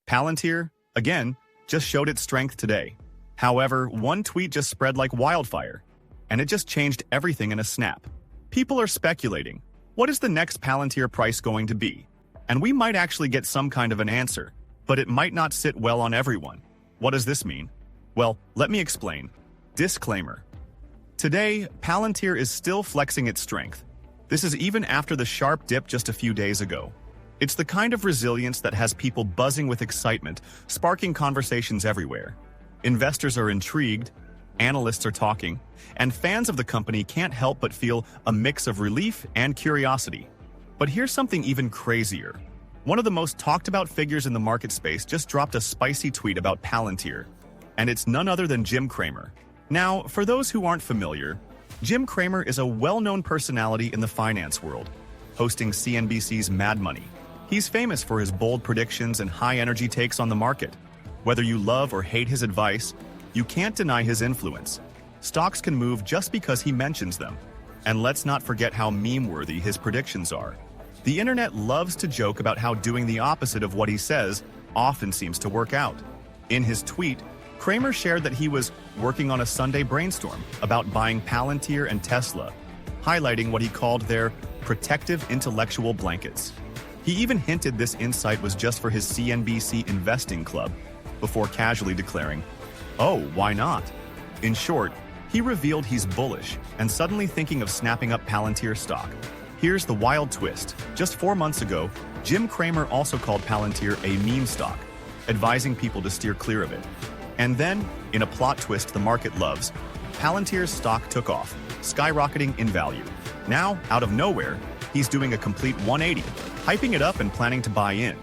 Palantir, again, just showed its strength today. However, one tweet just spread like wildfire, and it just changed everything in a snap. People are speculating, what is the next Palantir price going to be? And we might actually get some kind of an answer, but it might not sit well on everyone. What does this mean? Well, let me explain. Disclaimer. Today, Palantir is still flexing its strength. This is even after the sharp dip just a few days ago. It's the kind of resilience that has people buzzing with excitement, sparking conversations everywhere. Investors are intrigued, analysts are talking, and fans of the company can't help but feel a mix of relief and curiosity. But here's something even crazier. One of the most talked about figures in the market space just dropped a spicy tweet about Palantir, and it's none other than Jim Cramer. Now, for those who aren't familiar, Jim Cramer is a well-known personality in the finance world, hosting CNBC's Mad Money. He's famous for his bold predictions and high-energy takes on the market. Whether you love or hate his advice, you can't deny his influence. Stocks can move just because he mentions them. And let's not forget how meme-worthy his predictions are. The internet loves to joke about how doing the opposite of what he says often seems to work out. In his tweet, Cramer shared that he was working on a Sunday brainstorm about buying Palantir and Tesla, highlighting what he called their protective intellectual blankets. He even hinted this insight was just for his CNBC investing club, before casually declaring, "Oh, why not?" In short, he revealed he's bullish and suddenly thinking of snapping up Palantir stock. Here's the wild twist. Just 4 months ago, Jim Cramer also called Palantir a meme stock, advising people to steer clear of it. And then, in a plot twist the market loves, Palantir's stock took off, skyrocketing in value. Now, out of nowhere, he's doing a complete 180, hyping it up and planning to buy in.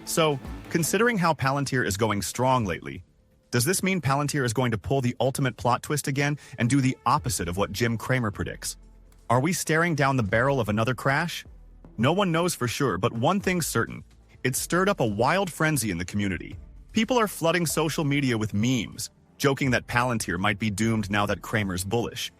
So, considering how Palantir is going strong lately, does this mean Palantir is going to pull the ultimate plot twist again and do the opposite of what Jim Cramer predicts? Are we staring down the barrel of another crash? No one knows for sure, but one thing's certain. It's stirred up a wild frenzy in the community. People are flooding social media with memes, joking that Palantir might be doomed now that Cramer's bullish.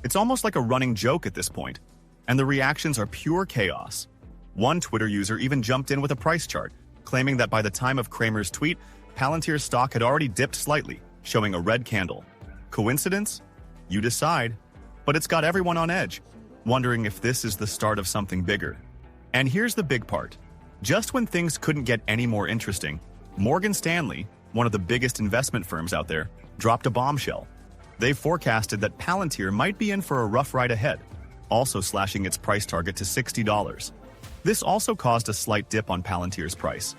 It's almost like a running joke at this point, and the reactions are pure chaos. One Twitter user even jumped in with a price chart, claiming that by the time of Cramer's tweet, Palantir's stock had already dipped slightly, showing a red candle. Coincidence? You decide. But it's got everyone on edge, wondering if this is the start of something bigger. And here's the big part. Just when things couldn't get any more interesting, Morgan Stanley, one of the biggest investment firms out there, dropped a bombshell. They forecasted that Palantir might be in for a rough ride ahead, also slashing its price target to $60. This also caused a slight dip on Palantir's price.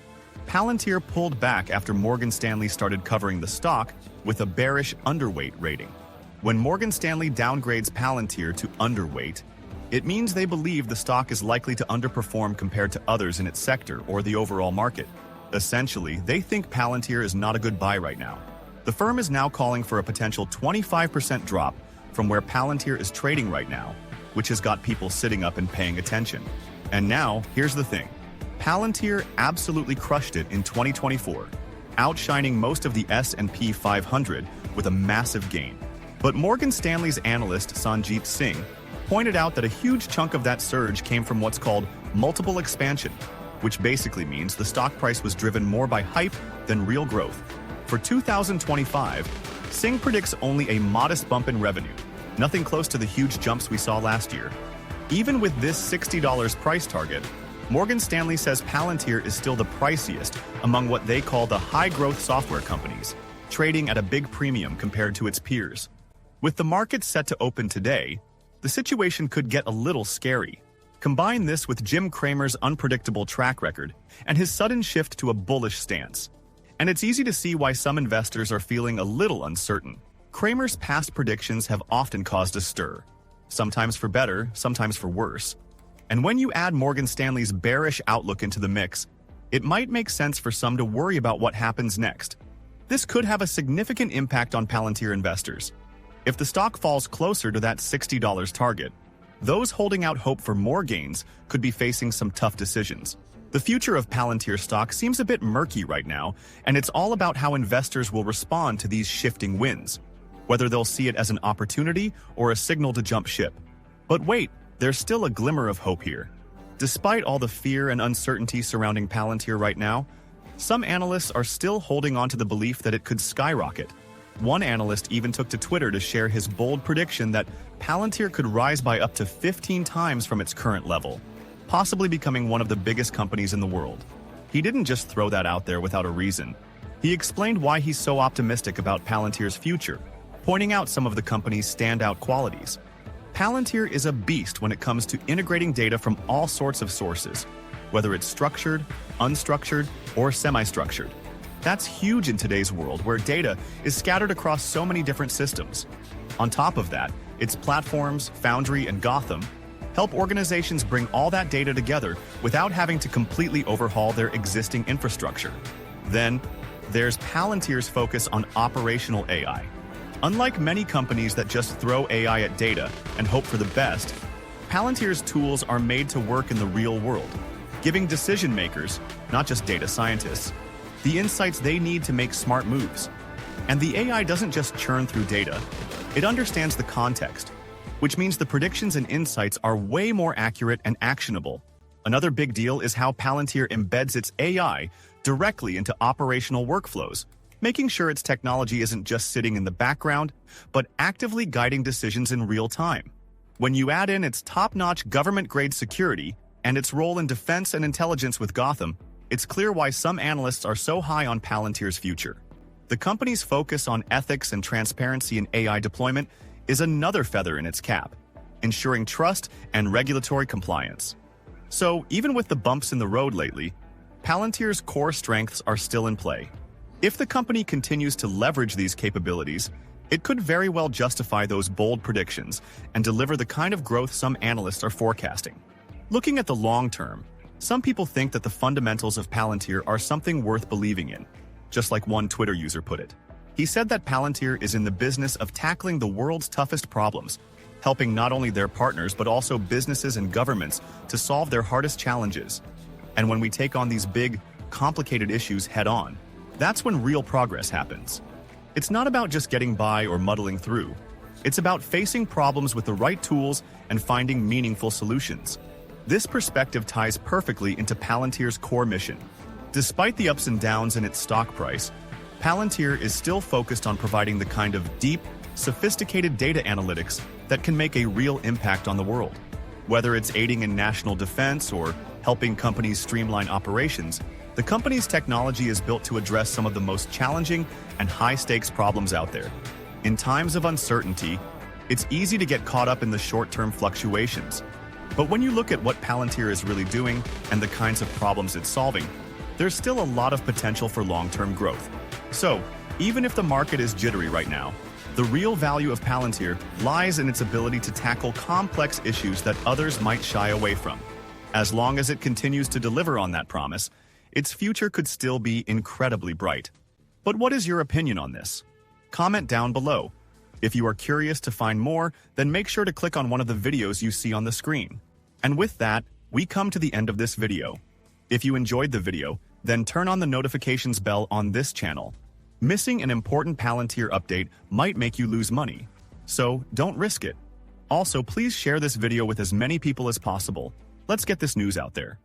Palantir pulled back after Morgan Stanley started covering the stock with a bearish underweight rating. When Morgan Stanley downgrades Palantir to underweight, it means they believe the stock is likely to underperform compared to others in its sector or the overall market. Essentially, they think Palantir is not a good buy right now. The firm is now calling for a potential 25% drop from where Palantir is trading right now, which has got people sitting up and paying attention. And now, here's the thing. Palantir absolutely crushed it in 2024, outshining most of the S&P 500 with a massive gain. But Morgan Stanley's analyst Sanjeet Singh pointed out that a huge chunk of that surge came from what's called multiple expansion, which basically means the stock price was driven more by hype than real growth. For 2025, Singh predicts only a modest bump in revenue, nothing close to the huge jumps we saw last year. Even with this $60 price target, Morgan Stanley says Palantir is still the priciest among what they call the high-growth software companies, trading at a big premium compared to its peers. With the market set to open today, the situation could get a little scary. Combine this with Jim Cramer's unpredictable track record and his sudden shift to a bullish stance, and it's easy to see why some investors are feeling a little uncertain. Cramer's past predictions have often caused a stir, sometimes for better, sometimes for worse. And when you add Morgan Stanley's bearish outlook into the mix, it might make sense for some to worry about what happens next. This could have a significant impact on Palantir investors. If the stock falls closer to that $60 target, those holding out hope for more gains could be facing some tough decisions. The future of Palantir stock seems a bit murky right now, and it's all about how investors will respond to these shifting winds, whether they'll see it as an opportunity or a signal to jump ship. But wait, there's still a glimmer of hope here. Despite all the fear and uncertainty surrounding Palantir right now, Some analysts are still holding on to the belief that it could skyrocket. One analyst even took to Twitter to share his bold prediction that Palantir could rise by up to 15 times from its current level, possibly becoming one of the biggest companies in the world. He didn't just throw that out there without a reason. He explained why he's so optimistic about Palantir's future, pointing out some of the company's standout qualities. Palantir is a beast when it comes to integrating data from all sorts of sources, whether it's structured, unstructured, or semi-structured. That's huge in today's world where data is scattered across so many different systems. On top of that, its platforms, Foundry, and Gotham help organizations bring all that data together without having to completely overhaul their existing infrastructure. Then, there's Palantir's focus on operational AI. Unlike many companies that just throw AI at data and hope for the best, Palantir's tools are made to work in the real world, giving decision makers, not just data scientists, the insights they need to make smart moves. And the AI doesn't just churn through data, it understands the context, which means the predictions and insights are way more accurate and actionable. Another big deal is how Palantir embeds its AI directly into operational workflows, making sure its technology isn't just sitting in the background, but actively guiding decisions in real time. When you add in its top-notch government-grade security and its role in defense and intelligence with Gotham, it's clear why some analysts are so high on Palantir's future. The company's focus on ethics and transparency in AI deployment is another feather in its cap, ensuring trust and regulatory compliance. So, even with the bumps in the road lately, Palantir's core strengths are still in play. If the company continues to leverage these capabilities, it could very well justify those bold predictions and deliver the kind of growth some analysts are forecasting. Looking at the long term, some people think that the fundamentals of Palantir are something worth believing in, just like one Twitter user put it. He said that Palantir is in the business of tackling the world's toughest problems, helping not only their partners but also businesses and governments to solve their hardest challenges. And when we take on these big, complicated issues head-on, that's when real progress happens. It's not about just getting by or muddling through. It's about facing problems with the right tools and finding meaningful solutions. This perspective ties perfectly into Palantir's core mission. Despite the ups and downs in its stock price, Palantir is still focused on providing the kind of deep, sophisticated data analytics that can make a real impact on the world. Whether it's aiding in national defense or helping companies streamline operations, the company's technology is built to address some of the most challenging and high-stakes problems out there. In times of uncertainty, it's easy to get caught up in the short-term fluctuations. But when you look at what Palantir is really doing and the kinds of problems it's solving, there's still a lot of potential for long-term growth. So, even if the market is jittery right now, the real value of Palantir lies in its ability to tackle complex issues that others might shy away from. As long as it continues to deliver on that promise, its future could still be incredibly bright. But what is your opinion on this? Comment down below. If you are curious to find more, then make sure to click on one of the videos you see on the screen. And with that, we come to the end of this video. If you enjoyed the video, then turn on the notifications bell on this channel. Missing an important Palantir update might make you lose money, so don't risk it. Also, please share this video with as many people as possible. Let's get this news out there.